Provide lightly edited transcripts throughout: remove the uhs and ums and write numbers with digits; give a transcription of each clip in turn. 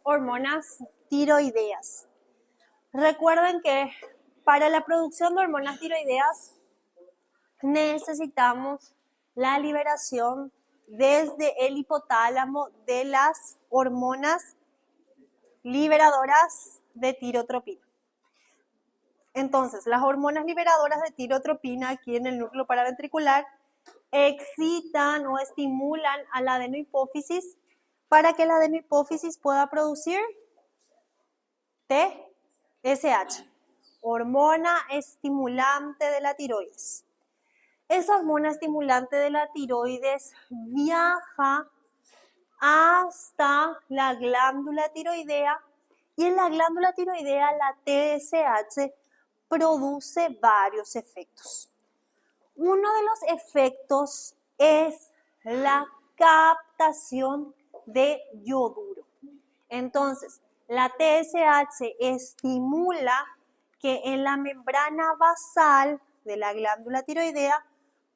hormonas tiroideas. Recuerden que para la producción de hormonas tiroideas necesitamos la liberación desde el hipotálamo de las hormonas liberadoras de tirotropina. Entonces, las hormonas liberadoras de tirotropina aquí en el núcleo paraventricular excitan o estimulan a la adenohipófisis para que la adenohipófisis pueda producir TSH, hormona estimulante de la tiroides. Esa hormona estimulante de la tiroides viaja hasta la glándula tiroidea y en la glándula tiroidea la TSH produce varios efectos. Uno de los efectos es la captación de yoduro. Entonces, la TSH estimula que en la membrana basal de la glándula tiroidea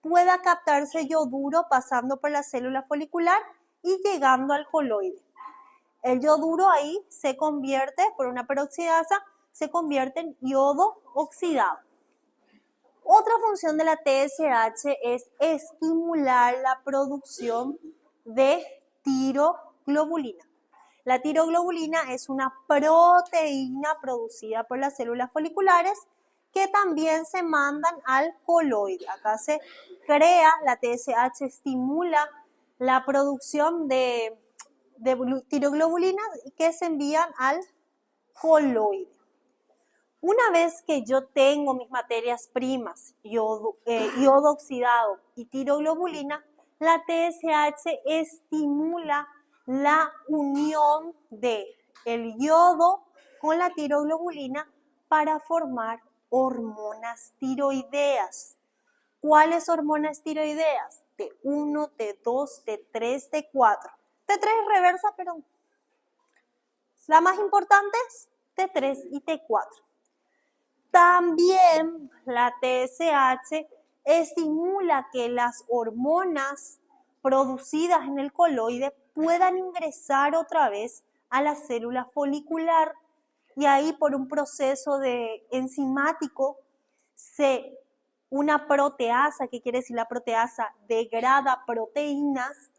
pueda captarse yoduro pasando por la célula folicular y llegando al coloide. El yoduro ahí se convierte, por una peroxidasa, se convierte en yodo oxidado. Otra función de la TSH es estimular la producción de tiroglobulina. La tiroglobulina es una proteína producida por las células foliculares que también se mandan al coloide. Acá se crea, la TSH estimula la producción de tiroglobulinas que se envían al coloide. Una vez que yo tengo mis materias primas, yodo oxidado y tiroglobulina, la TSH estimula la unión de el yodo con la tiroglobulina para formar hormonas tiroideas. ¿Cuáles hormonas tiroideas? T1, T2, T3, T4. T3 es reversa, pero la más importante es T3 y T4. También la TSH estimula que las hormonas producidas en el coloide puedan ingresar otra vez a la célula folicular y ahí por un proceso enzimático una proteasa, ¿qué quiere decir la proteasa? Degrada proteínas.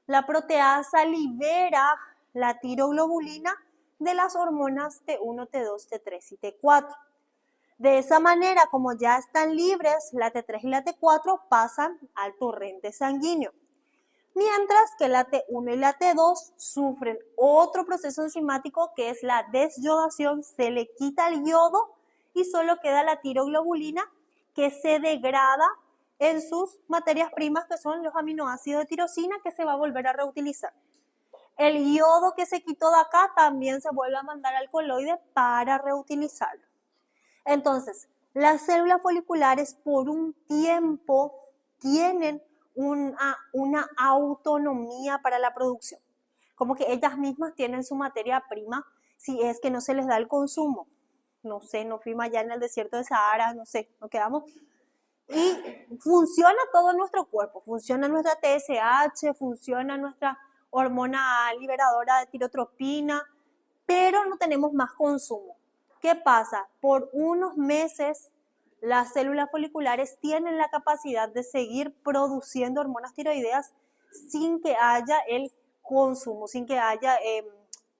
La proteasa libera la tiroglobulina de las hormonas T1, T2, T3 y T4. De esa manera, como ya están libres, la T3 y la T4 pasan al torrente sanguíneo. Mientras que la T1 y la T2 sufren otro proceso enzimático que es la desyodación, se le quita el yodo y solo queda la tiroglobulina que se degrada en sus materias primas que son los aminoácidos de tirosina que se va a volver a reutilizar. El yodo que se quitó de acá también se vuelve a mandar al coloide para reutilizarlo. Entonces, las células foliculares por un tiempo tienen una autonomía para la producción. Como que ellas mismas tienen su materia prima si es que no se les da el consumo. No sé, nos fuimos allá en el desierto de Sahara, no sé, nos quedamos. Y funciona todo nuestro cuerpo, funciona nuestra TSH, funciona nuestra hormona liberadora de tirotropina, pero no tenemos más consumo. ¿Qué pasa? Por unos meses las células foliculares tienen la capacidad de seguir produciendo hormonas tiroideas sin que haya el consumo, sin que haya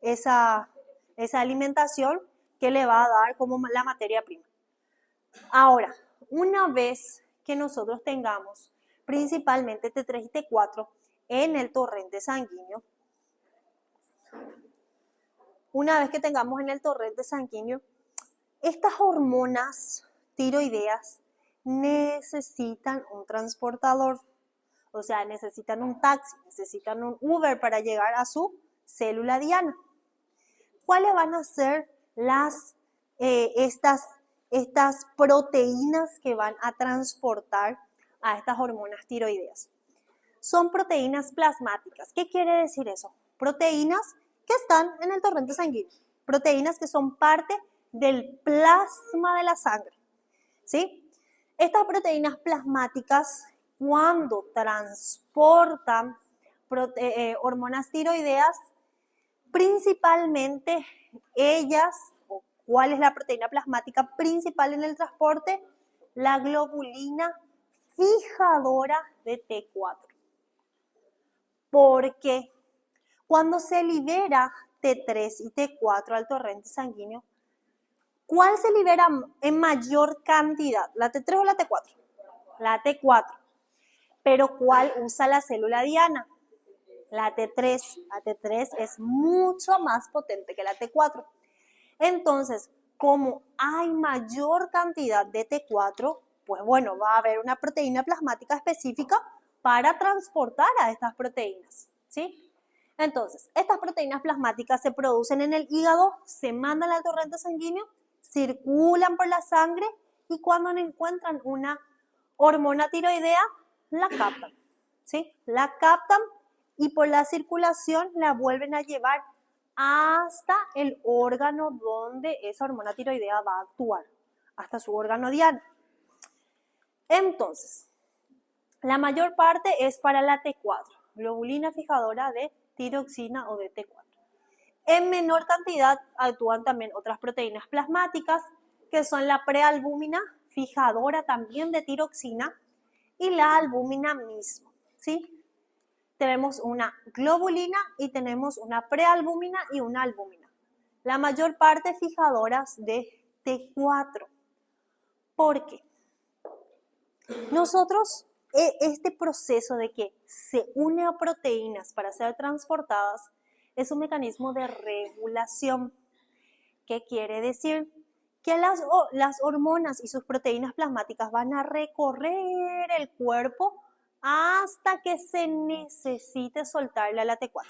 esa alimentación que le va a dar como la materia prima. Ahora, una vez que nosotros tengamos principalmente T3 y T4 en el torrente sanguíneo, estas hormonas tiroideas necesitan un transportador, o sea, necesitan un taxi, necesitan un Uber para llegar a su célula diana. ¿Cuáles van a ser estas proteínas que van a transportar a estas hormonas tiroideas? Son proteínas plasmáticas. ¿Qué quiere decir eso? Proteínas que están en el torrente sanguíneo, proteínas que son parte del plasma de la sangre, ¿sí? Estas proteínas plasmáticas, cuando transportan hormonas tiroideas, Principalmente ellas, o ¿cuál es la proteína plasmática principal en el transporte? La globulina fijadora de T4. Porque cuando se libera T3 y T4 al torrente sanguíneo, ¿cuál se libera en mayor cantidad? ¿La T3 o la T4? La T4. Pero ¿cuál usa la célula diana? La T3. La T3 es mucho más potente que la T4. Entonces, como hay mayor cantidad de T4, pues bueno, va a haber una proteína plasmática específica para transportar a estas proteínas, ¿sí? Entonces, estas proteínas plasmáticas se producen en el hígado, se mandan al torrente sanguíneo, circulan por la sangre y cuando no encuentran una hormona tiroidea, la captan, ¿sí? La captan y por la circulación la vuelven a llevar hasta el órgano donde esa hormona tiroidea va a actuar, hasta su órgano diana. Entonces, la mayor parte es para la T4, globulina fijadora de tiroxina o de T4. En menor cantidad actúan también otras proteínas plasmáticas, que son la prealbúmina, fijadora también de tiroxina, y la albúmina mismo, ¿sí? Tenemos una globulina y tenemos una prealbúmina y una albúmina. La mayor parte fijadoras de T4. ¿Por qué? Nosotros, este proceso de que se une a proteínas para ser transportadas es un mecanismo de regulación. ¿Qué quiere decir? Que las hormonas y sus proteínas plasmáticas van a recorrer el cuerpo hasta que se necesite soltarle a la T4.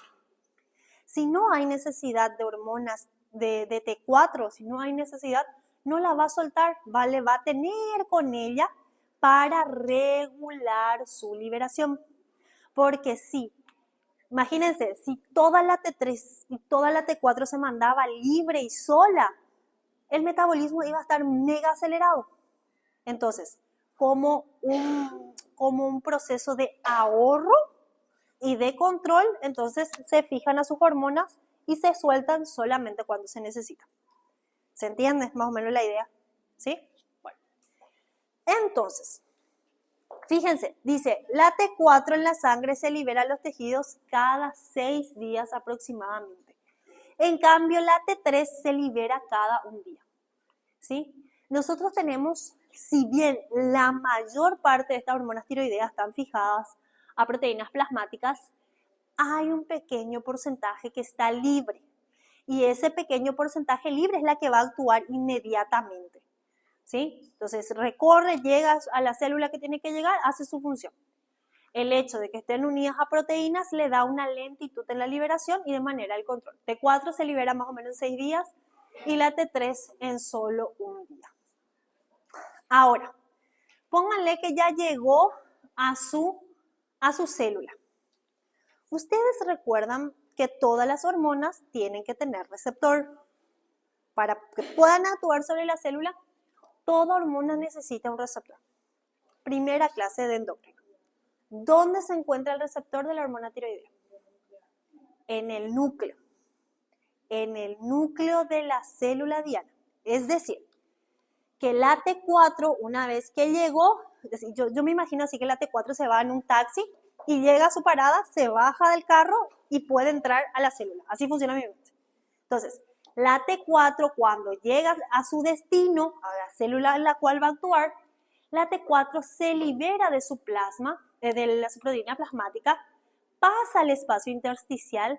Si no hay necesidad de hormonas de T4, si no hay necesidad, no la va a soltar, ¿vale? Va a tener con ella para regular su liberación. Porque sí, imagínense, si toda la T3 y toda la T4 se mandaba libre y sola, el metabolismo iba a estar mega acelerado. Entonces, como un proceso de ahorro y de control, entonces se fijan a sus hormonas y se sueltan solamente cuando se necesita. ¿Se entiende más o menos la idea? ¿Sí? Bueno. Entonces, fíjense, dice, la T4 en la sangre se libera a los tejidos cada 6 días aproximadamente. En cambio, la T3 se libera cada un día. ¿Sí? Nosotros tenemos, si bien la mayor parte de estas hormonas tiroideas están fijadas a proteínas plasmáticas, hay un pequeño porcentaje que está libre. Y ese pequeño porcentaje libre es la que va a actuar inmediatamente. ¿Sí? Entonces recorre, llega a la célula que tiene que llegar, hace su función. El hecho de que estén unidas a proteínas le da una lentitud en la liberación y de manera el control. T4 se libera más o menos en 6 días y la T3 en solo un día. Ahora, pónganle que ya llegó a su célula. Ustedes recuerdan que todas las hormonas tienen que tener receptor. Para que puedan actuar sobre la célula, toda hormona necesita un receptor. Primera clase de endocrino. ¿Dónde se encuentra el receptor de la hormona tiroidea? En el núcleo. En el núcleo de la célula diana. Es decir, que la T4, una vez que llegó, yo me imagino así que la T4 se va en un taxi y llega a su parada, se baja del carro y puede entrar a la célula. Así funciona mi mente. Entonces, la T4 cuando llega a su destino, a la célula en la cual va a actuar, la T4 se libera de su plasma, de su proteína plasmática, pasa al espacio intersticial,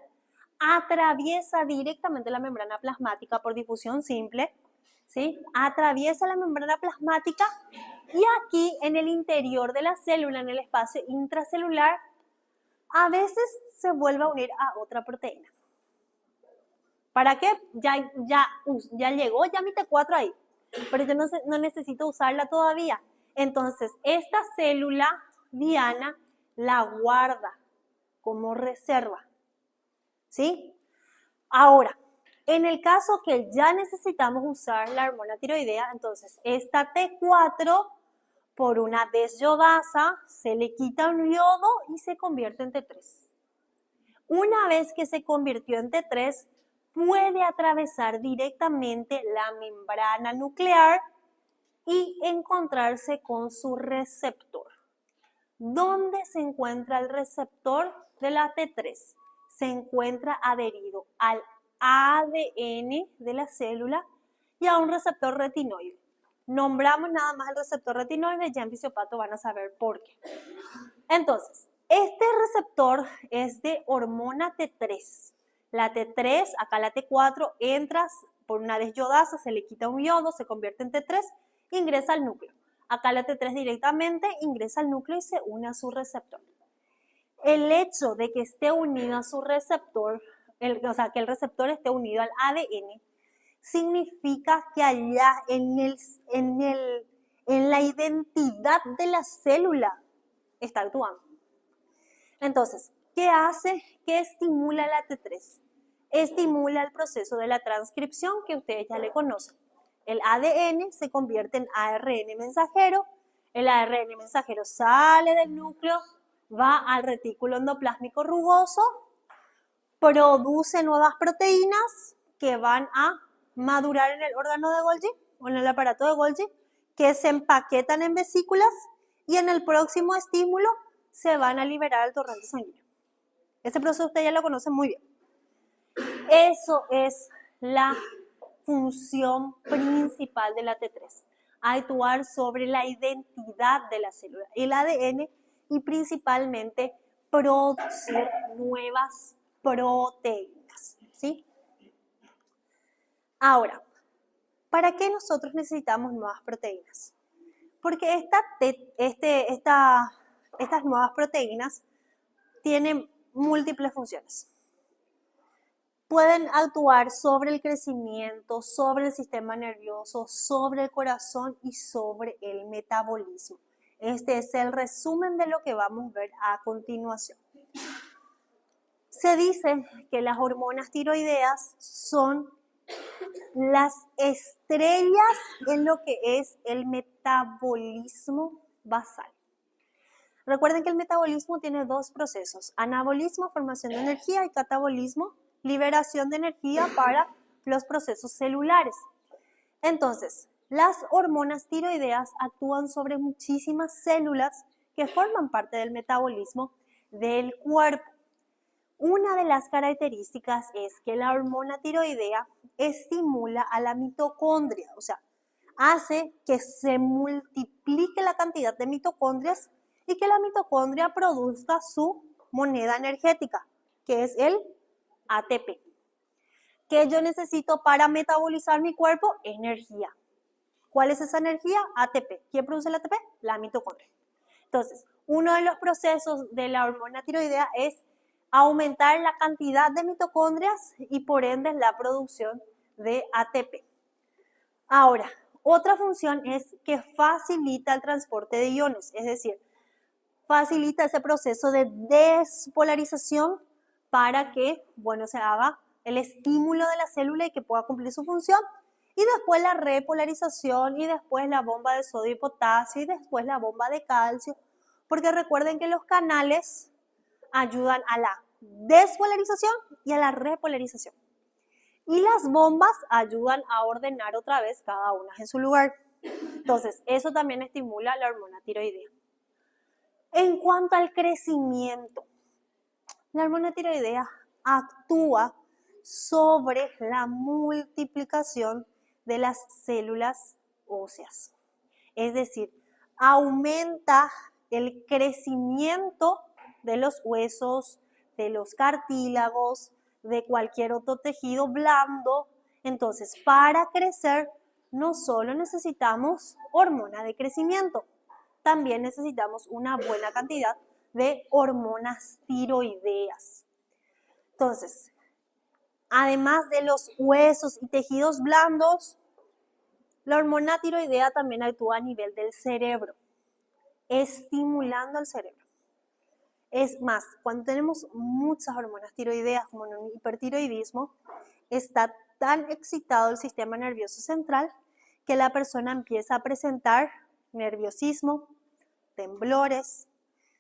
atraviesa directamente la membrana plasmática por difusión simple, ¿sí? Atraviesa la membrana plasmática y aquí en el interior de la célula, en el espacio intracelular, a veces se vuelve a unir a otra proteína. ¿Para qué? Ya llegó ya mi T4 ahí, pero yo no necesito usarla todavía. Entonces, esta célula diana la guarda como reserva, ¿sí? Ahora, en el caso que ya necesitamos usar la hormona tiroidea, entonces esta T4 por una desyodasa se le quita un yodo y se convierte en T3. Una vez que se convirtió en T3, puede atravesar directamente la membrana nuclear y encontrarse con su receptor. ¿Dónde se encuentra el receptor de la T3? Se encuentra adherido al ADN de la célula y a un receptor retinoide. Nombramos nada más el receptor retinoide, ya en fisiopato van a saber por qué. Entonces, este receptor es de hormona T3. La T3, acá la T4, entra por una desyodasa, se le quita un yodo, se convierte en T3, ingresa al núcleo. Acá la T3 directamente ingresa al núcleo y se une a su receptor. El hecho de que esté unido a su receptor, o sea, que el receptor esté unido al ADN, significa que allá en la identidad de la célula está actuando. Entonces, ¿qué hace? ¿Qué estimula la T3? Estimula el proceso de la transcripción que ustedes ya le conocen. El ADN se convierte en ARN mensajero, el ARN mensajero sale del núcleo, va al retículo endoplásmico rugoso, produce nuevas proteínas que van a madurar en el órgano de Golgi o en el aparato de Golgi, que se empaquetan en vesículas y en el próximo estímulo se van a liberar al torrente sanguíneo. Ese proceso ustedes ya lo conocen muy bien. Eso es la función principal de la T3, actuar sobre la identidad de la célula, el ADN, y principalmente producir nuevas proteínas, ¿sí? Ahora, ¿para qué nosotros necesitamos nuevas proteínas? Porque estas nuevas proteínas tienen múltiples funciones. Pueden actuar sobre el crecimiento, sobre el sistema nervioso, sobre el corazón y sobre el metabolismo. Este es el resumen de lo que vamos a ver a continuación. Se dice que las hormonas tiroideas son las estrellas en lo que es el metabolismo basal. Recuerden que el metabolismo tiene dos procesos: anabolismo, formación de energía, y catabolismo, liberación de energía para los procesos celulares. Entonces, las hormonas tiroideas actúan sobre muchísimas células que forman parte del metabolismo del cuerpo. Una de las características es que la hormona tiroidea estimula a la mitocondria, o sea, hace que se multiplique la cantidad de mitocondrias y que la mitocondria produzca su moneda energética, que es el ATP. ¿Qué yo necesito para metabolizar mi cuerpo? Energía. ¿Cuál es esa energía? ATP. ¿Quién produce el ATP? La mitocondria. Entonces, uno de los procesos de la hormona tiroidea es aumentar la cantidad de mitocondrias y por ende la producción de ATP. Ahora, otra función es que facilita el transporte de iones, es decir, facilita ese proceso de despolarización para que, se haga el estímulo de la célula y que pueda cumplir su función, y después la repolarización, y después la bomba de sodio y potasio, y después la bomba de calcio, porque recuerden que los canales ayudan a la despolarización y a la repolarización. Y las bombas ayudan a ordenar otra vez cada una en su lugar. Entonces, eso también estimula la hormona tiroidea. En cuanto al crecimiento, la hormona tiroidea actúa sobre la multiplicación de las células óseas. Es decir, aumenta el crecimiento de los huesos, de los cartílagos, de cualquier otro tejido blando. Entonces, para crecer, no solo necesitamos hormona de crecimiento, también necesitamos una buena cantidad de hormonas tiroideas. Entonces, además de los huesos y tejidos blandos, la hormona tiroidea también actúa a nivel del cerebro, estimulando el cerebro. Es más, cuando tenemos muchas hormonas tiroideas, como en un hipertiroidismo, está tan excitado el sistema nervioso central que la persona empieza a presentar nerviosismo, temblores,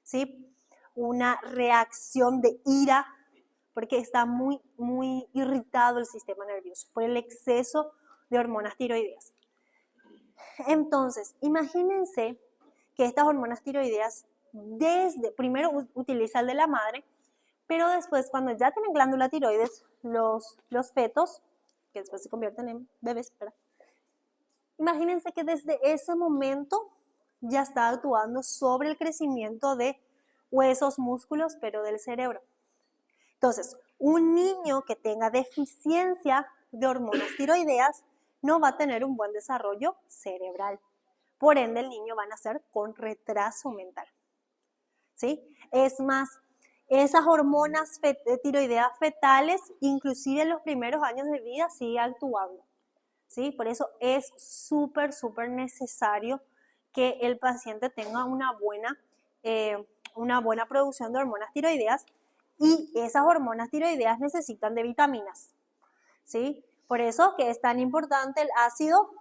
¿sí? Una reacción de ira, porque está muy, muy irritado el sistema nervioso por el exceso de hormonas tiroideas. Entonces, imagínense que estas hormonas tiroideas primero utiliza el de la madre, pero después cuando ya tienen glándula tiroides, los fetos, que después se convierten en bebés, ¿verdad? Imagínense que desde ese momento ya está actuando sobre el crecimiento de huesos, músculos, pero del cerebro. Entonces, un niño que tenga deficiencia de hormonas tiroideas no va a tener un buen desarrollo cerebral. Por ende, el niño va a nacer con retraso mental. ¿Sí? Es más, esas hormonas tiroideas fetales, inclusive en los primeros años de vida, sigue actuando. ¿Sí? Por eso es súper, súper necesario que el paciente tenga una buena producción de hormonas tiroideas, y esas hormonas tiroideas necesitan de vitaminas. ¿Sí? Por eso que es tan importante el ácido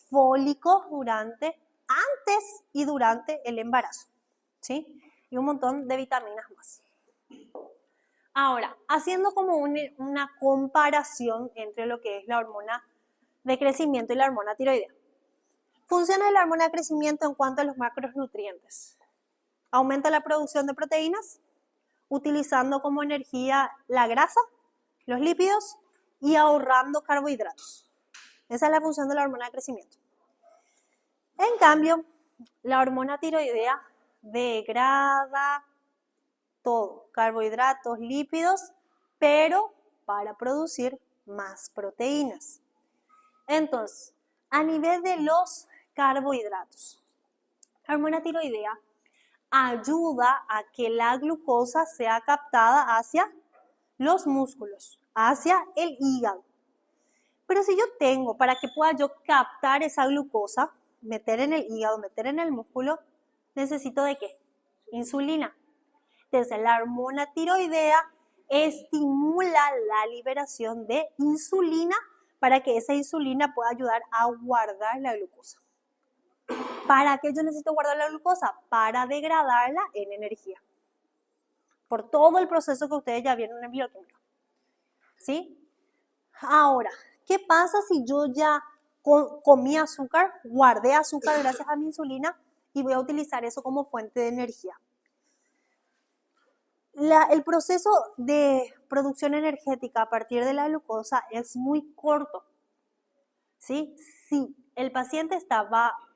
fólico antes y durante el embarazo. ¿Sí? Y un montón de vitaminas más. Ahora, haciendo como una comparación entre lo que es la hormona de crecimiento y la hormona tiroidea. Funciona la hormona de crecimiento en cuanto a los macronutrientes. Aumenta la producción de proteínas, utilizando como energía la grasa, los lípidos y ahorrando carbohidratos. Esa es la función de la hormona de crecimiento. En cambio, la hormona tiroidea degrada todo, carbohidratos, lípidos, pero para producir más proteínas. Entonces, a nivel de los carbohidratos, la hormona tiroidea ayuda a que la glucosa sea captada hacia los músculos, hacia el hígado. Pero si yo tengo, para que pueda yo captar esa glucosa, meter en el hígado, meter en el músculo, necesito ¿de qué? Insulina. Entonces, la hormona tiroidea estimula la liberación de insulina para que esa insulina pueda ayudar a guardar la glucosa. ¿Para qué yo necesito guardar la glucosa? Para degradarla en energía. Por todo el proceso que ustedes ya vieron en bioquímica. ¿Sí? Ahora, ¿qué pasa si yo ya comí azúcar, guardé azúcar gracias a mi insulina y voy a utilizar eso como fuente de energía? El proceso de producción energética a partir de la glucosa es muy corto. ¿Sí? Si el paciente está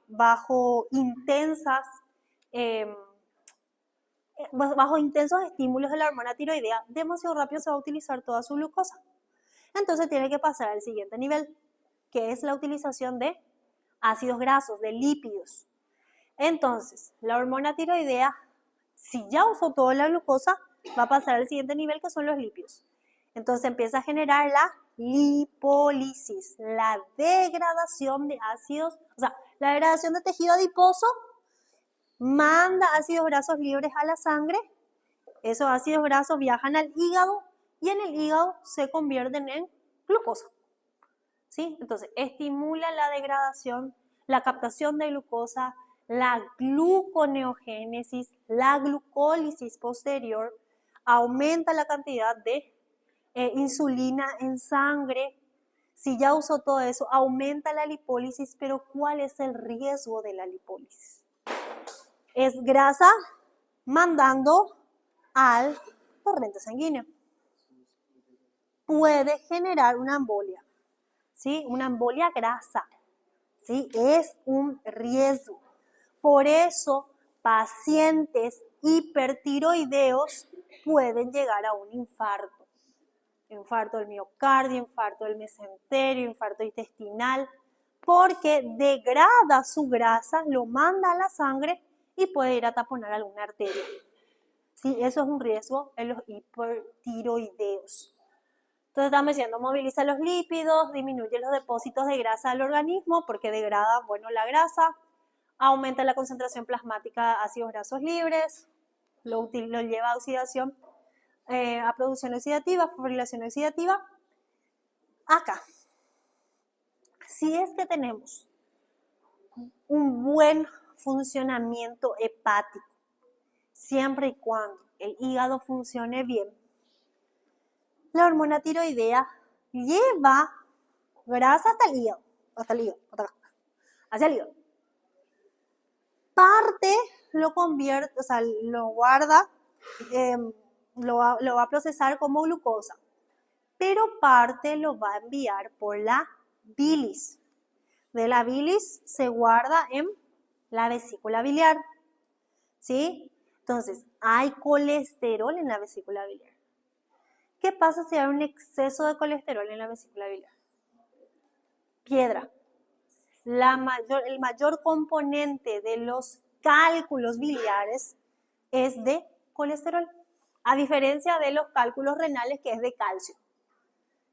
bajo intensos estímulos de la hormona tiroidea, demasiado rápido se va a utilizar toda su glucosa. Entonces tiene que pasar al siguiente nivel, que es la utilización de ácidos grasos, de lípidos. Entonces, la hormona tiroidea, si ya usó toda la glucosa, va a pasar al siguiente nivel, que son los lípidos. Entonces empieza a generar la lipólisis, la degradación de ácidos, o sea, la degradación de tejido adiposo manda ácidos grasos libres a la sangre, esos ácidos grasos viajan al hígado y en el hígado se convierten en glucosa. ¿Sí? Entonces, estimula la degradación, la captación de glucosa, la gluconeogénesis, la glucólisis posterior, aumenta la cantidad de insulina en sangre. Si ya usó todo eso, aumenta la lipólisis, pero ¿cuál es el riesgo de la lipólisis? Es grasa mandando al torrente sanguíneo. Puede generar una embolia, ¿sí? Una embolia grasa, ¿sí? Es un riesgo. Por eso, pacientes hipertiroideos pueden llegar a un infarto. Infarto del miocardio, infarto del mesenterio, infarto intestinal, porque degrada su grasa, lo manda a la sangre y puede ir a taponar alguna arteria. Sí, eso es un riesgo en los hipertiroideos. Entonces estamos diciendo, moviliza los lípidos, disminuye los depósitos de grasa del organismo porque degrada, la grasa, aumenta la concentración plasmática de ácidos grasos libres, lo lleva a oxidación, a producción oxidativa, fibrilación oxidativa. Acá, si es que tenemos un buen funcionamiento hepático, siempre y cuando el hígado funcione bien, La hormona tiroidea lleva grasa hasta el hígado, hasta acá, hacia el hígado. Parte lo convierte, o sea, lo guarda, lo va a procesar como glucosa, pero parte lo va a enviar por la bilis. De la bilis se guarda en la vesícula biliar, ¿sí? Entonces, hay colesterol en la vesícula biliar. ¿Qué pasa si hay un exceso de colesterol en la vesícula biliar? Piedra. El mayor componente de los cálculos biliares es de colesterol, a diferencia de los cálculos renales que es de calcio.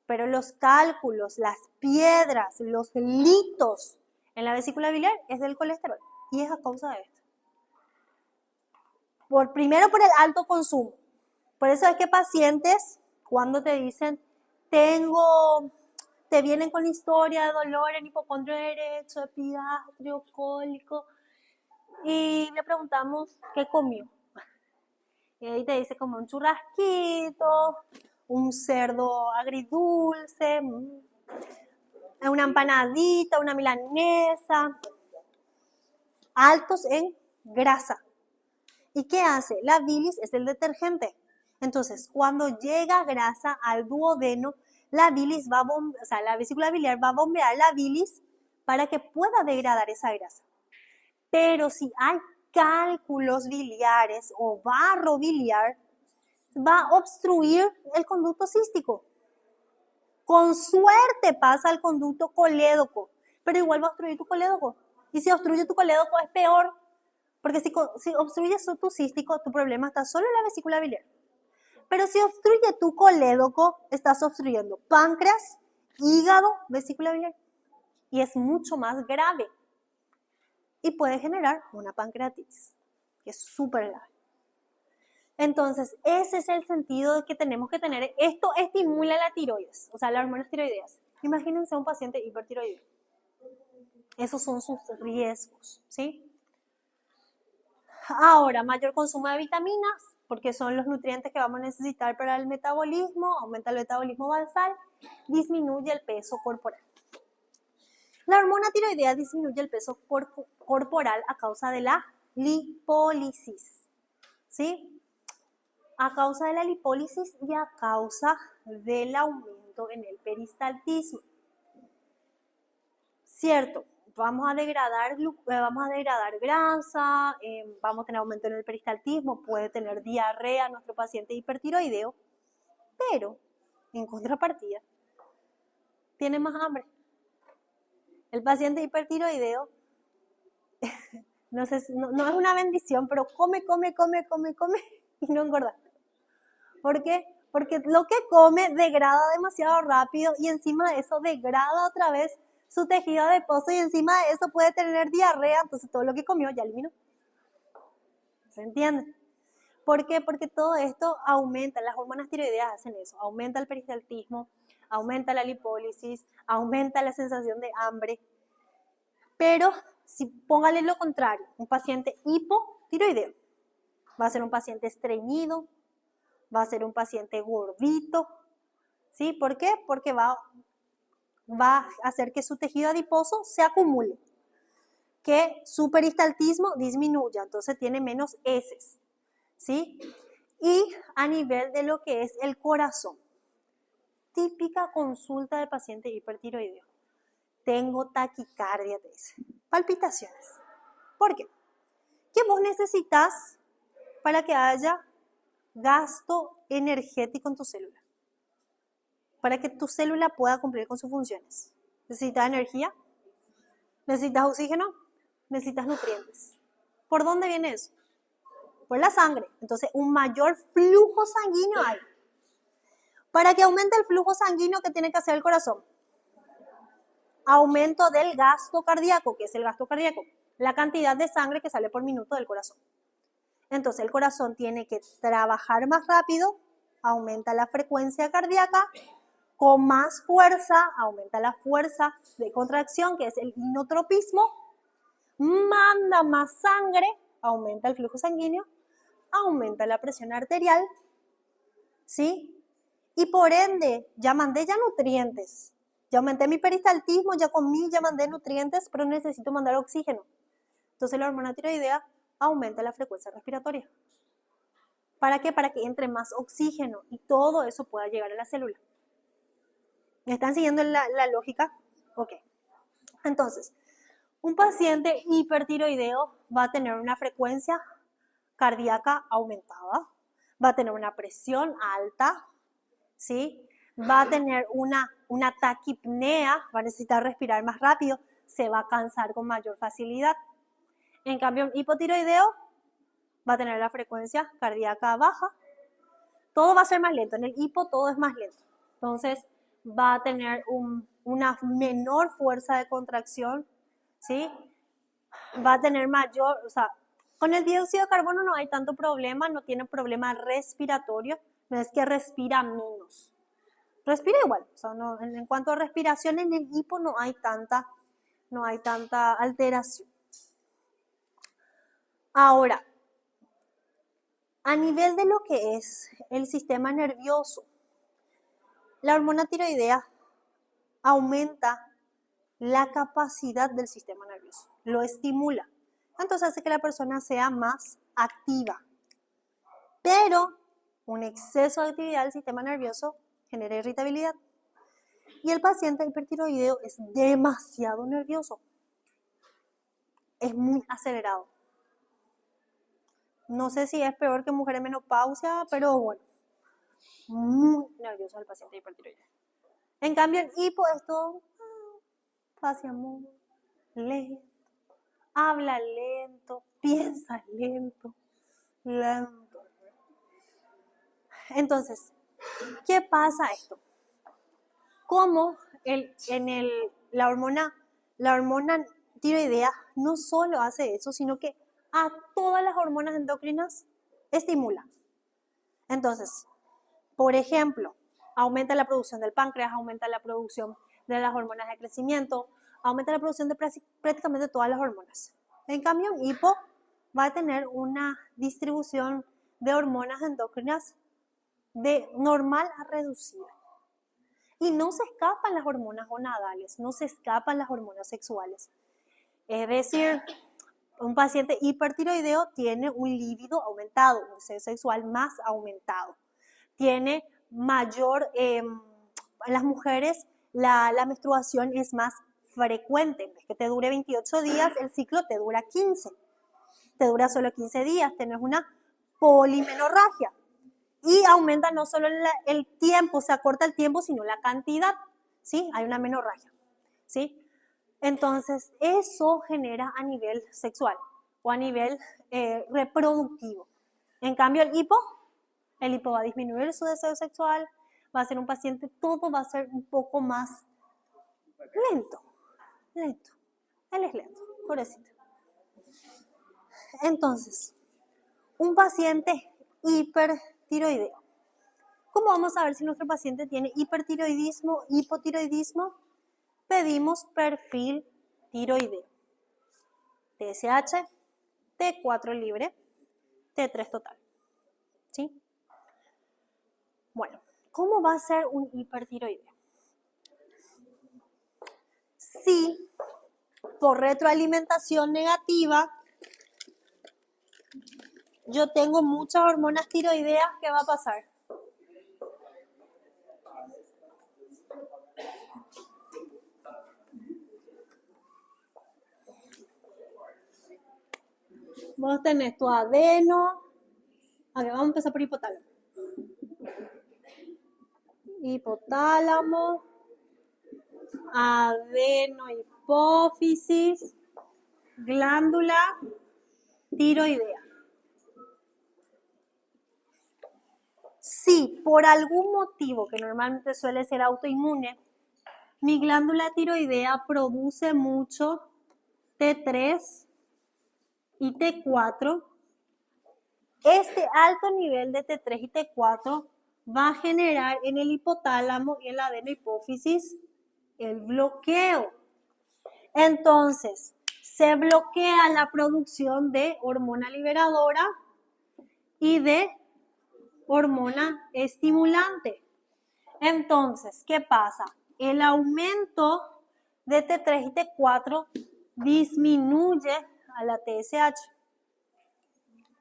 Pero los cálculos, las piedras, los litos en la vesícula biliar es del colesterol y es a causa de esto. Primero por el alto consumo. Por eso es que pacientes, cuando te dicen, te vienen con historia de dolor en hipocondrio derecho, epigastrio, cólico, y le preguntamos qué comió. Y ahí te dice como un churrasquito, un cerdo agridulce, una empanadita, una milanesa, altos en grasa. ¿Y qué hace? La bilis es el detergente. Entonces, cuando llega grasa al duodeno, la bilis la vesícula biliar va a bombear la bilis para que pueda degradar esa grasa. Pero si hay cálculos biliares o barro biliar, va a obstruir el conducto cístico. Con suerte pasa al conducto colédoco, pero igual va a obstruir tu colédoco. Y si obstruye tu colédoco es peor, porque si obstruyes tu cístico, tu problema está solo en la vesícula biliar. Pero si obstruye tu colédoco, estás obstruyendo páncreas, hígado, vesícula biliar. Y es mucho más grave. Y puede generar una pancreatitis, que es súper grave. Entonces, ese es el sentido que tenemos que tener. Esto estimula la tiroides, o sea, las hormonas tiroideas. Imagínense un paciente hipertiroideo. Esos son sus riesgos, ¿sí? Ahora, mayor consumo de vitaminas, porque son los nutrientes que vamos a necesitar para el metabolismo, aumenta el metabolismo basal, disminuye el peso corporal. La hormona tiroidea disminuye el peso corporal a causa de la lipólisis, ¿sí? A causa de la lipólisis y a causa del aumento en el peristaltismo. Cierto, vamos a degradar grasa, vamos a tener aumento en el peristaltismo, puede tener diarrea nuestro paciente hipertiroideo, pero en contrapartida tiene más hambre. El paciente hipertiroideo no es una bendición, pero come y no engorda. ¿Por qué? Porque lo que come degrada demasiado rápido y encima de eso degrada otra vez su tejido adiposo y encima de eso puede tener diarrea, entonces todo lo que comió ya eliminó. ¿Se entiende? ¿Por qué? Porque todo esto aumenta, las hormonas tiroideas hacen eso, aumenta el peristaltismo, aumenta la lipólisis, aumenta la sensación de hambre. Pero si póngale lo contrario, un paciente hipotiroideo va a ser un paciente estreñido, va a ser un paciente gordito, ¿sí? ¿Por qué? Porque va a hacer que su tejido adiposo se acumule, que su peristaltismo disminuya, entonces tiene menos heces, ¿sí? Y a nivel de lo que es el corazón, típica consulta de paciente hipertiroideo. Tengo taquicardia, te dice, palpitaciones. ¿Por qué? ¿Qué vos necesitas para que haya gasto energético en tu célula? Para que tu célula pueda cumplir con sus funciones. ¿Necesitas energía? ¿Necesitas oxígeno? ¿Necesitas nutrientes? ¿Por dónde viene eso? Por la sangre. Entonces, un mayor flujo sanguíneo hay. Para que aumente el flujo sanguíneo, ¿qué tiene que hacer el corazón? Aumento del gasto cardíaco. ¿Qué es el gasto cardíaco? La cantidad de sangre que sale por minuto del corazón. Entonces, el corazón tiene que trabajar más rápido, aumenta la frecuencia cardíaca, con más fuerza, aumenta la fuerza de contracción, que es el inotropismo, manda más sangre, aumenta el flujo sanguíneo, aumenta la presión arterial, ¿sí? Y por ende, ya mandé ya nutrientes. Ya aumenté mi peristaltismo, ya comí, ya mandé nutrientes, pero necesito mandar oxígeno. Entonces la hormona tiroidea aumenta la frecuencia respiratoria. ¿Para qué? Para que entre más oxígeno y todo eso pueda llegar a la célula. ¿Me están siguiendo la lógica? Ok. Entonces, un paciente hipertiroideo va a tener una frecuencia cardíaca aumentada, va a tener una presión alta, ¿sí? Va a tener una taquipnea, va a necesitar respirar más rápido, se va a cansar con mayor facilidad. En cambio, un hipotiroideo va a tener la frecuencia cardíaca baja, todo va a ser más lento, en el hipo todo es más lento. Entonces, va a tener una menor fuerza de contracción, ¿sí? Va a tener mayor, o sea, con el dióxido de carbono no hay tanto problema, no tiene problema respiratorio, no es que respira menos. Respira igual, o sea, no, en cuanto a respiración en el hipo no hay tanta alteración. Ahora, a nivel de lo que es el sistema nervioso, la hormona tiroidea aumenta la capacidad del sistema nervioso, lo estimula. Entonces hace que la persona sea más activa. Pero un exceso de actividad del sistema nervioso genera irritabilidad. Y el paciente hipertiroideo es demasiado nervioso. Es muy acelerado. No sé si es peor que mujer en menopausia, pero bueno, muy nervioso el paciente hipertiroideo. En cambio, el hipo es todo fácil, amor, lento, habla lento, piensa lento. Entonces, ¿qué pasa esto? Como la hormona tiroidea no solo hace eso, sino que a todas las hormonas endocrinas estimula. Entonces, por ejemplo, aumenta la producción del páncreas, aumenta la producción de las hormonas de crecimiento, aumenta la producción de prácticamente todas las hormonas. En cambio, un hipo va a tener una distribución de hormonas endocrinas de normal a reducida. Y no se escapan las hormonas gonadales, no se escapan las hormonas sexuales. Es decir, un paciente hipertiroideo tiene un líbido aumentado, un deseo sexual más aumentado. Tiene mayor, en las mujeres la menstruación es más frecuente. En vez que te dure 28 días, el ciclo te dura 15. Te dura solo 15 días, tenés una polimenorragia. Y aumenta no solo el tiempo, se acorta el tiempo, sino la cantidad, ¿sí? Hay una menorragia, ¿sí? Entonces, eso genera a nivel sexual o a nivel reproductivo. En cambio, el hipo va a disminuir su deseo sexual, va a ser un paciente, todo va a ser un poco más lento. Él es lento, pobrecito. Entonces, un paciente hipertiroideo. ¿Cómo vamos a ver si nuestro paciente tiene hipertiroidismo, hipotiroidismo? Pedimos perfil tiroideo. TSH, T4 libre, T3 total. ¿Sí? Bueno, ¿cómo va a ser un hipertiroideo? Si por retroalimentación negativa yo tengo muchas hormonas tiroideas, ¿qué va a pasar? Vos tenés tu adeno. Ok, vamos a empezar por hipotálamo. Hipotálamo, adenohipófisis, glándula tiroidea. Si por algún motivo, que normalmente suele ser autoinmune, mi glándula tiroidea produce mucho T3 y T4, este alto nivel de T3 y T4 va a generar en el hipotálamo y en la adenohipófisis el bloqueo. Entonces, se bloquea la producción de hormona liberadora y de hormona estimulante. Entonces, ¿qué pasa? El aumento de T3 y T4 disminuye a la TSH.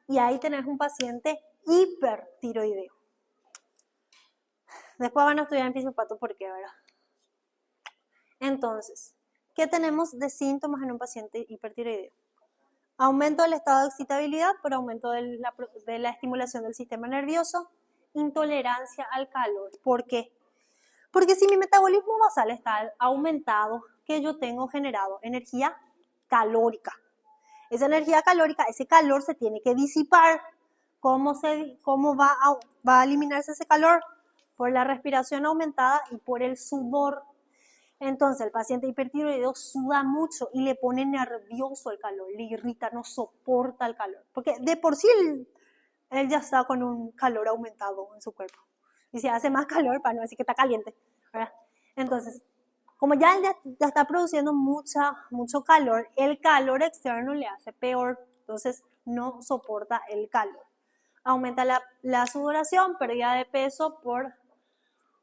Y ahí tenés un paciente hipertiroideo. Después van a estudiar en fisiopato por qué, ¿verdad? Entonces, ¿qué tenemos de síntomas en un paciente hipertiroideo? Aumento del estado de excitabilidad por aumento de la estimulación del sistema nervioso, intolerancia al calor. ¿Por qué? Porque si mi metabolismo basal está aumentado, ¿qué yo tengo generado? Energía calórica. Esa energía calórica, ese calor se tiene que disipar. ¿Cómo va a eliminarse ese calor? Por la respiración aumentada y por el sudor. Entonces el paciente hipertiroideo suda mucho y le pone nervioso el calor, le irrita, no soporta el calor. Porque de por sí él ya está con un calor aumentado en su cuerpo. Y si hace más calor, para no decir que está caliente, ¿verdad? Entonces, como ya está produciendo mucho calor, el calor externo le hace peor, entonces no soporta el calor. Aumenta la sudoración, pérdida de peso por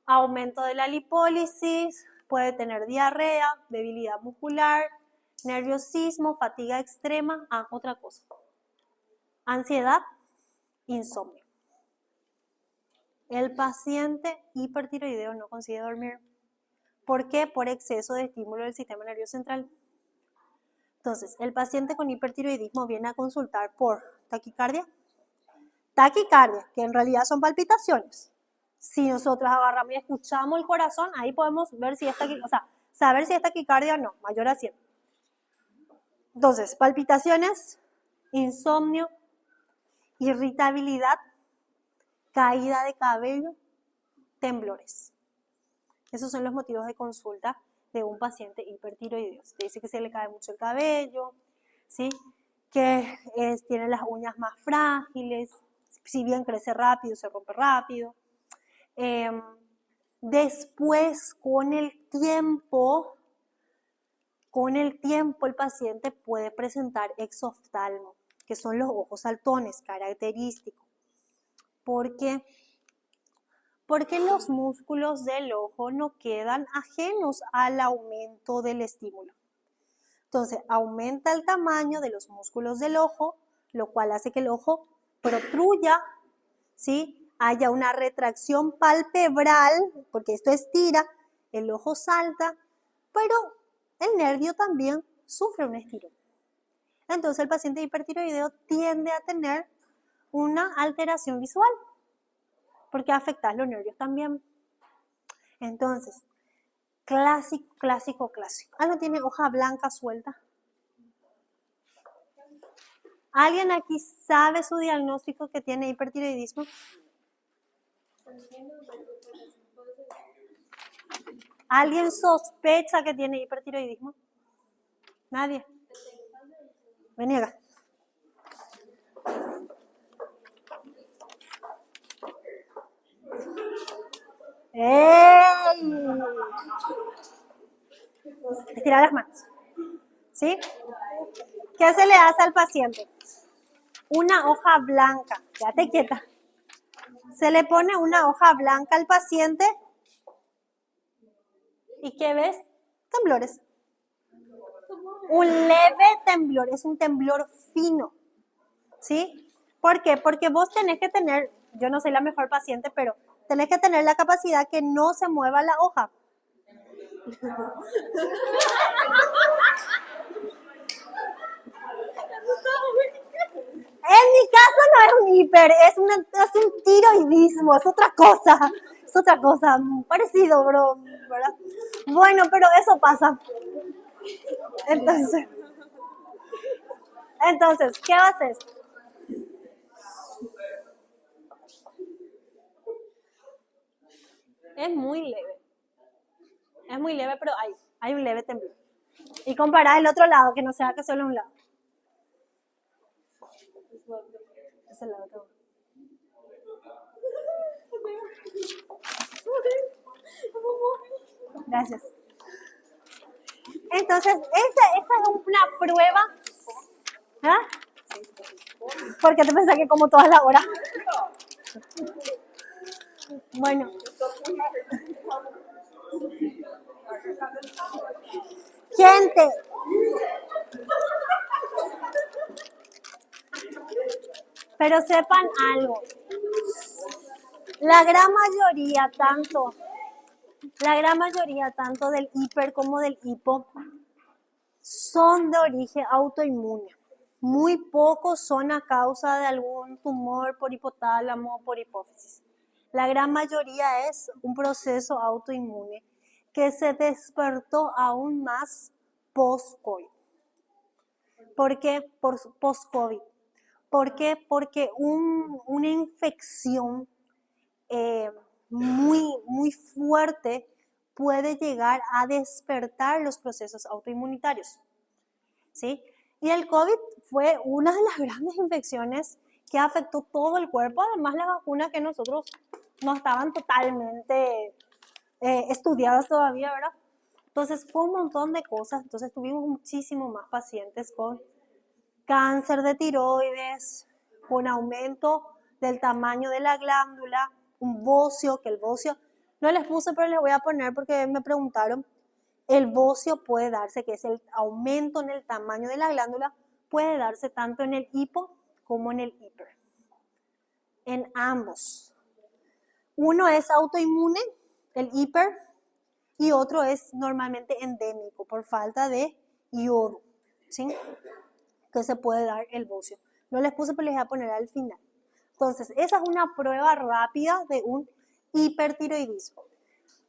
aumento de la lipólisis, puede tener diarrea, debilidad muscular, nerviosismo, fatiga extrema, otra cosa, ansiedad, insomnio. El paciente hipertiroideo no consigue dormir. ¿Por qué? Por exceso de estímulo del sistema nervioso central. Entonces, el paciente con hipertiroidismo viene a consultar por taquicardia. Taquicardia, que en realidad son palpitaciones. Si nosotros agarramos y escuchamos el corazón, ahí podemos ver si es taquicardia, o sea, saber si es taquicardia o no, mayor a 100. Entonces, palpitaciones, insomnio, irritabilidad, caída de cabello, temblores. Esos son los motivos de consulta de un paciente hipertiroideo. Te dice que se le cae mucho el cabello, ¿sí? Que tiene las uñas más frágiles, si bien crece rápido, se rompe rápido. Después, con el tiempo, el paciente puede presentar exoftalmo, que son los ojos saltones, característicos. ¿Por qué? Porque los músculos del ojo no quedan ajenos al aumento del estímulo. Entonces, aumenta el tamaño de los músculos del ojo, lo cual hace que el ojo protruya, ¿sí? Haya una retracción palpebral, porque esto estira, el ojo salta, pero el nervio también sufre un estirón. Entonces, el paciente hipertiroideo tiende a tener una alteración visual, porque afecta a los nervios también. Entonces, clásico. ¿Alguien tiene hoja blanca suelta? ¿Alguien aquí sabe su diagnóstico que tiene hipertiroidismo? ¿Alguien sospecha que tiene hipertiroidismo? Nadie. Vení acá. ¡Ey! Estira las manos. ¿Sí? ¿Qué se le hace al paciente? Una hoja blanca. Quédate quieta. Se le pone una hoja blanca al paciente. ¿Y qué ves? Temblores. Un leve temblor, es un temblor fino. ¿Sí? ¿Por qué? Porque vos tenés que tener, yo no soy la mejor paciente, pero tenés que tener la capacidad que no se mueva la hoja. En mi caso no es un hiper, es un tiroidismo, es otra cosa, parecido, bro, ¿verdad? Bueno, pero eso pasa. Entonces, ¿qué haces? Es muy leve, pero hay un leve temblor. Y comparás el otro lado, que no sea que solo un lado. Es el lado otro. Gracias. Entonces, esa es una prueba. ¿Ah? ¿Por qué te pensás que como todas las horas? Bueno. Gente, pero sepan algo. La gran mayoría tanto del hiper como del hipo son de origen autoinmune. Muy pocos son a causa de algún tumor por hipotálamo o por hipófisis. La gran mayoría es un proceso autoinmune que se despertó aún más post-COVID. ¿Por qué? Post-COVID. ¿Por qué? Porque una infección muy fuerte puede llegar a despertar los procesos autoinmunitarios. ¿Sí? Y el COVID fue una de las grandes infecciones que afectó todo el cuerpo, además las vacunas que nosotros no estaban totalmente estudiadas todavía, ¿verdad? Entonces fue un montón de cosas, entonces tuvimos muchísimo más pacientes con cáncer de tiroides, con aumento del tamaño de la glándula, un bocio, que el bocio, no les puse pero les voy a poner porque me preguntaron, el bocio puede darse, que es el aumento en el tamaño de la glándula, puede darse tanto en el hipo como en el hiper, en ambos. Uno es autoinmune, el hiper, y otro es normalmente endémico por falta de yodo, ¿sí? Que se puede dar el bocio. No les puse, pero les voy a poner al final. Entonces, esa es una prueba rápida de un hipertiroidismo.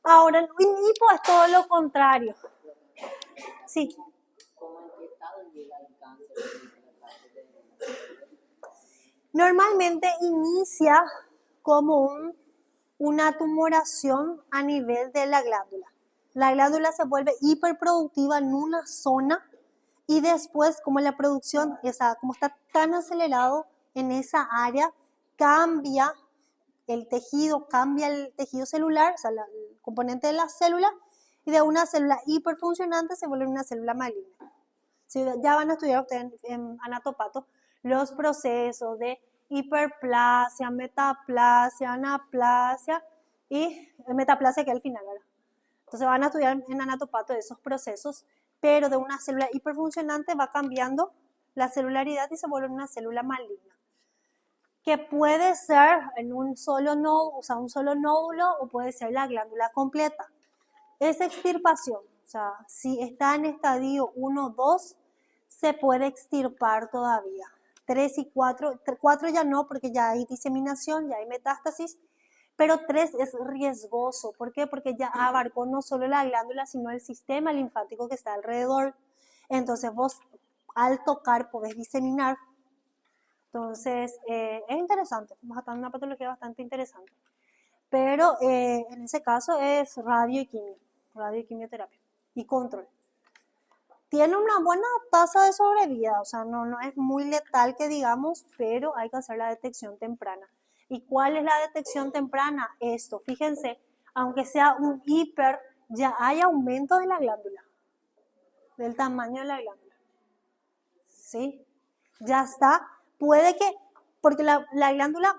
Ahora, el hipo es todo lo contrario. Sí. ¿Cómo en qué estado llega el cáncer? Normalmente inicia como una tumoración a nivel de la glándula. La glándula se vuelve hiperproductiva en una zona y después, como la producción, como está tan acelerado en esa área, cambia el tejido celular, o sea, el componente de la célula, y de una célula hiperfuncionante se vuelve una célula maligna. ¿Sí? Ya van a estudiar ustedes en anatopato los procesos de hiperplasia, metaplasia, anaplasia y metaplasia que es el final, ¿verdad? Entonces van a estudiar en anatopato esos procesos, pero de una célula hiperfuncionante va cambiando la celularidad y se vuelve una célula maligna, que puede ser en un solo nódulo o puede ser la glándula completa. Es extirpación, o sea, si está en estadio 1 o 2, se puede extirpar todavía. 3 y 4, 4 ya no porque ya hay diseminación, ya hay metástasis, pero 3 es riesgoso. ¿Por qué? Porque ya abarcó no solo la glándula, sino el sistema linfático que está alrededor. Entonces vos al tocar podés diseminar. Entonces es interesante, una patología bastante interesante. Pero en ese caso es radio y quimioterapia y control. Tiene una buena tasa de sobrevida, o sea, no es muy letal que digamos, pero hay que hacer la detección temprana. ¿Y cuál es la detección temprana? Esto, fíjense, aunque sea un hiper, ya hay aumento de la glándula, del tamaño de la glándula. ¿Sí? Ya está. Puede que, porque la glándula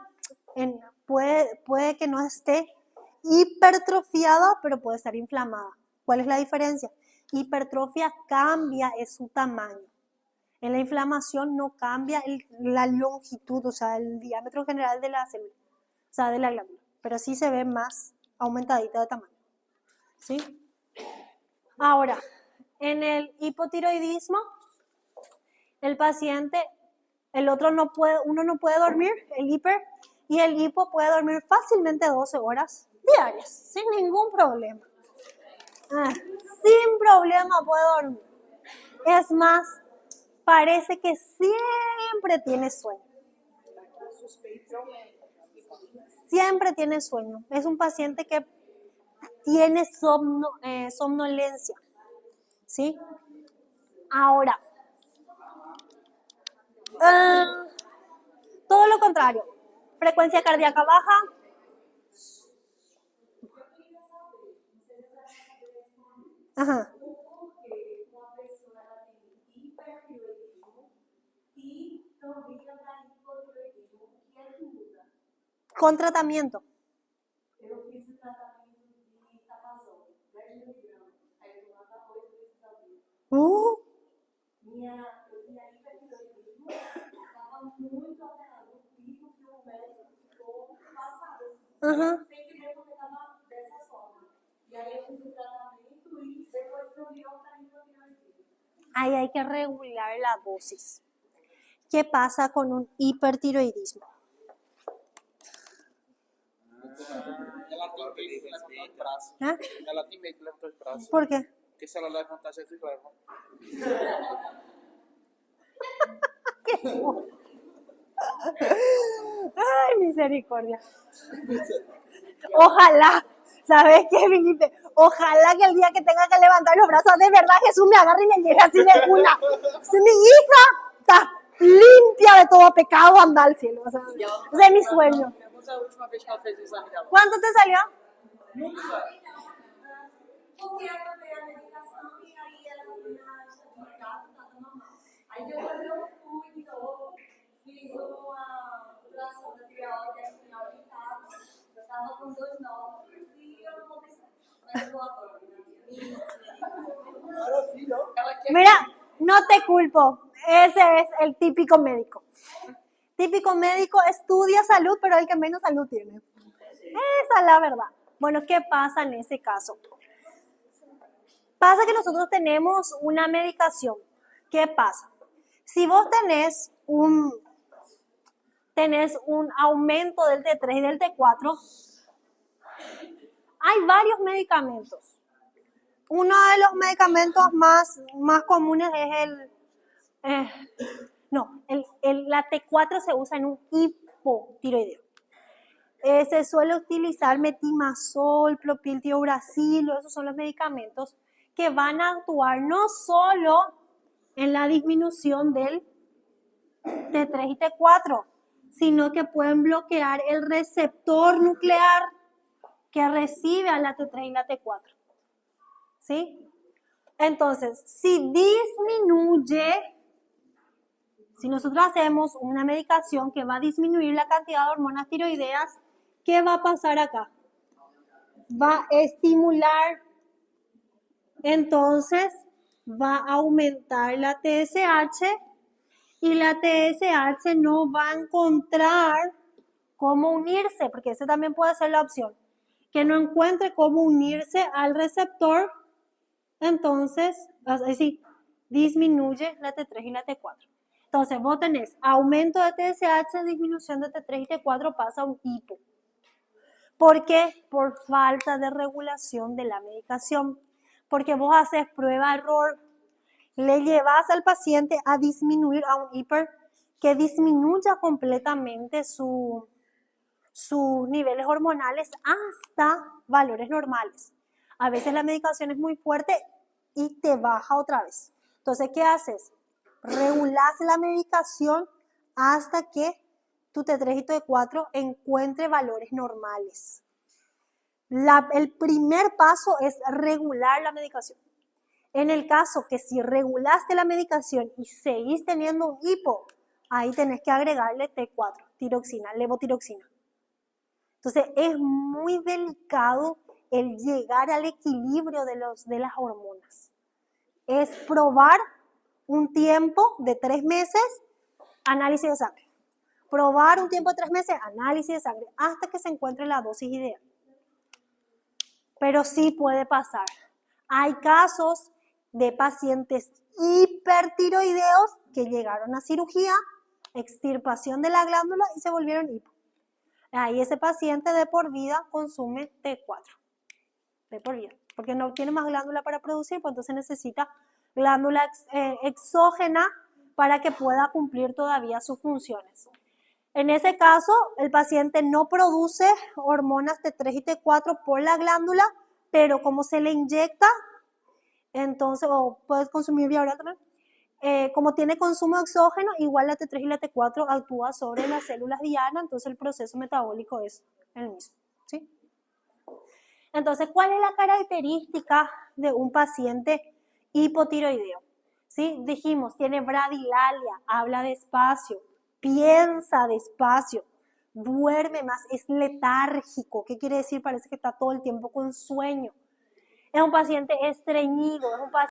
puede que no esté hipertrofiada, pero puede estar inflamada. ¿Cuál es la diferencia? Hipertrofia cambia su tamaño. En la inflamación no cambia la longitud, o sea, el diámetro general de la célula, o sea, de la glándula, pero sí se ve más aumentadita de tamaño. ¿Sí? Ahora, en el hipotiroidismo, el paciente, uno no puede dormir, el hiper, y el hipo puede dormir fácilmente 12 horas diarias, sin ningún problema. Sin problema puede dormir. Es más, parece que siempre tiene sueño. Siempre tiene sueño. Es un paciente que tiene somnolencia. ¿Sí? Ahora, todo lo contrario. Frecuencia cardíaca baja. Ajá. Con tratamiento. Minha hipertiroidismo estava muito alterada. O pico que o médico ficou passado, assim. Ajá. Sem querer, porque estava dessa forma. E aí eu fiz o tratamento e depois que eu vi, eu caí no hipertiroidismo. Ahí hay que regular la dosis. ¿Qué pasa con un hipertiroidismo? Ela tem medo de levantar os braços. ¿Ah? Ela tem medo de levantar os braços. ¿Por qué? Porque se ela levantar, Jesus leva. Ay, misericordia. Ojalá, ¿sabes qué, Felipe? Ojalá que el día que tenga que levantar los brazos, de verdad Jesús me agarre y me lleve así de una. Si mi hija está limpia de todo pecado, anda al cielo. O sea, ese es mi sueño. Essa é a última vez que ela fez o exame dela. ¿Cuánto te salió? Porque eu tomei a medicação e aí ela foi na estabilizada, estava normal. Aí depois eu fui de novo, fiz uma duração da tireoide espinhal em casa. Eu estava com 2 nódulos e eu não vou pensar. Mas eu vou agora, Ela quer Mira, no te culpo. Ese es el típico médico. Típico médico estudia salud, pero el que menos salud tiene. Esa es la verdad. Bueno, ¿qué pasa en ese caso? Pasa que nosotros tenemos una medicación. ¿Qué pasa? Si vos tenés un aumento del T3 y del T4, hay varios medicamentos. Uno de los medicamentos más comunes es la T4 se usa en un hipotiroideo. Se suele utilizar metimazol, propiltiouracilo, esos son los medicamentos que van a actuar no solo en la disminución del T3 y T4, sino que pueden bloquear el receptor nuclear que recibe a la T3 y la T4. ¿Sí? Entonces, si nosotros hacemos una medicación que va a disminuir la cantidad de hormonas tiroideas, ¿qué va a pasar acá? Va a estimular, entonces va a aumentar la TSH y la TSH no va a encontrar cómo unirse, porque esa también puede ser la opción, que no encuentre cómo unirse al receptor, entonces, así, disminuye la T3 y la T4. Entonces, vos tenés aumento de TSH, disminución de T3 y T4, pasa a un hipo. ¿Por qué? Por falta de regulación de la medicación. Porque vos haces prueba-error, le llevas al paciente a disminuir a un hiper que disminuya completamente sus niveles hormonales hasta valores normales. A veces la medicación es muy fuerte y te baja otra vez. Entonces, ¿qué haces? Regulas la medicación hasta que tu T3 y T4 encuentre valores normales. El primer paso es regular la medicación. En el caso que si regulaste la medicación y seguís teniendo un hipo, ahí tenés que agregarle T4, tiroxina, levotiroxina. Entonces es muy delicado el llegar al equilibrio de las hormonas. Es probar un tiempo de 3 meses, análisis de sangre. Probar un tiempo de 3 meses, análisis de sangre, hasta que se encuentre la dosis ideal. Pero sí puede pasar. Hay casos de pacientes hipertiroideos que llegaron a cirugía, extirpación de la glándula y se volvieron hipo. Ahí ese paciente de por vida consume T4, de por vida, porque no tiene más glándula para producir, pues entonces necesita glándula exógena para que pueda cumplir todavía sus funciones. En ese caso, el paciente no produce hormonas T3 y T4 por la glándula, pero como se le inyecta, entonces, o puedes consumir vía oral también, como tiene consumo exógeno, igual la T3 y la T4 actúa sobre las células diana, entonces el proceso metabólico es el mismo, ¿sí? Entonces, ¿cuál es la característica de un paciente hipotiroideo? ¿Sí? Dijimos, tiene bradilalia, habla despacio, piensa despacio, duerme más, es letárgico. ¿Qué quiere decir? Parece que está todo el tiempo con sueño. Es un paciente estreñido, es un paciente